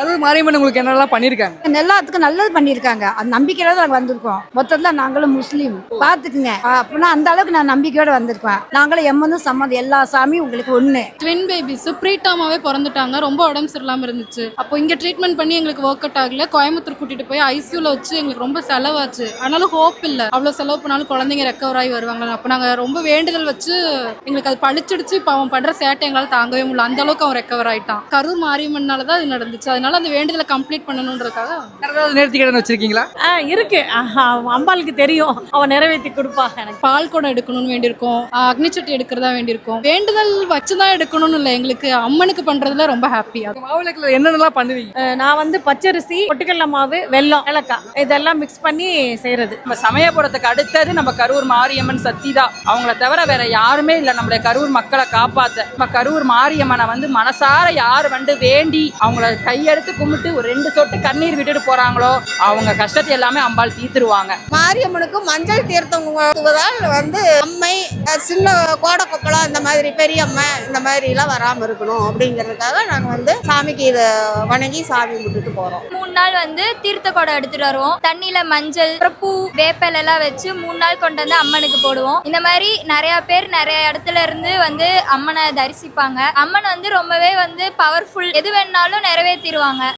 கரூர் மாரியம்மன் உங்களுக்கு என்னெல்லாம் பண்ணிருக்காங்க? எல்லாத்துக்கும் நல்லது பண்ணியிருக்காங்க. அந்த நம்பிக்கையோட நாங்கள் வந்திருக்கோம். மொத்தத்தில் நாங்களும் முஸ்லீம் பார்த்துக்குங்க. அப்படின்னா அந்த அளவுக்கு நான் நம்பிக்கையோட வந்திருக்கேன். நாங்களும் எம்மனும் சம்மதம் எல்லா சாமியும் உங்களுக்கு ஒன்று. ட்வின் பேபிஸ் ப்ரீட்டாமாவே பிறந்துட்டாங்க. ரொம்ப உடம்பு சரியில்லாம இருந்துச்சு. அப்போ இங்க ட்ரீட்மெண்ட் பண்ணி எங்களுக்கு ஒர்க் அவுட் ஆகல. கோயம்புத்தூர் கூட்டிட்டு போய் ஐசியூல வச்சு எங்களுக்கு ரொம்ப செலவாச்சு. ஆனாலும் ஹோப் இல்ல. அவ்வளவு செலவு பண்ணாலும் குழந்தைங்க ரெக்கவர் ஆகி வருவாங்க. அப்ப நாங்க ரொம்ப வேண்டுதல் வச்சு எங்களுக்கு அது பழிச்சிடுச்சு. இப்ப அவன் பண்ற சேட்டை எங்களால் தாங்கவே முடியல. அந்த அளவுக்கு அவன் ரெக்கவர் ஆயிட்டான். கரூர் மாரியம்மன்னாலதான் இது நடந்துச்சு. அதனால அந்த வேண்டுதலை கம்ப்ளீட் பண்ணணும்ன்றதுக்காக நேர்த்திக்கடன் வச்சிருக்கீங்களா? இருக்கு. அம்பாளுக்கு தெரியும், அவன் நிறைவேற்றி கொடுப்பா. எனக்கு பால் குடம் எடுக்கணும்னு வேண்டியிருக்கோம். அக்னிச்சட்டி எடுக்கிறதா வேண்டியிருக்கோம். வேண்டுதல் வச்சுதான் எடுக்கணும்னு இல்லை, எங்களுக்கு அம்மனுக்கு பண்றதுல ரொம்ப ஹாப்பியா. மாவுளக்குல என்னென்னலாம் பண்ணுவீங்க? நான் பச்சரிசி, பொட்டுக்கடலை மாவு, வெல்லம், ஏலக்காய் இதெல்லாம் மிக்ஸ் பண்ணி செய்யறது. நம்ம சமயபுரத்துக்கு அடுத்தது நம்ம கரூர் மாரியம்மன் சக்தி தான். அவங்கள தவிர வேற யாருமே இல்லை நம்மளை கரூர் மக்களை காப்பாத்த. நம்ம கரூர் மாரியம்மனை மனசார யார் வேண்டி அவங்கள கையெடுத்து கும்பிட்டு ஒரு 2 சொட்டு கண்ணீர் விட்டுட்டு போறாங்களோ அவங்க கஷ்டத்தை எல்லாமே அம்பாள் தீர்த்துருவாங்க. மாரியம்மனுக்கு மஞ்சள் தீர்த்தம் அம்மை சின்ன கோடை கொப்பளம் இந்த மாதிரி பெரியம்மை இந்த மாதிரி எல்லாம் வராம இருக்கணும் அப்படிங்கிறதுக்காக நாங்க சாமிக்கு இதை வணங்கி சாமி விட்டுட்டு போறோம். 3 நாள் தீர்த்த குடம் எடுத்துட்டு வருவோம். தண்ணியில மஞ்சள், பூ, வேப்பல் எல்லாம் வச்சு 3 நாள் கொண்டு வந்து அம்மனுக்கு போடுவோம். இந்த மாதிரி நிறைய பேர் நிறைய இடத்துல இருந்து அம்மனை தரிசிப்பாங்க. அம்மன் ரொம்பவே பவர்ஃபுல். எது வேணாலும் நிறைவேற்றிடுவாங்க.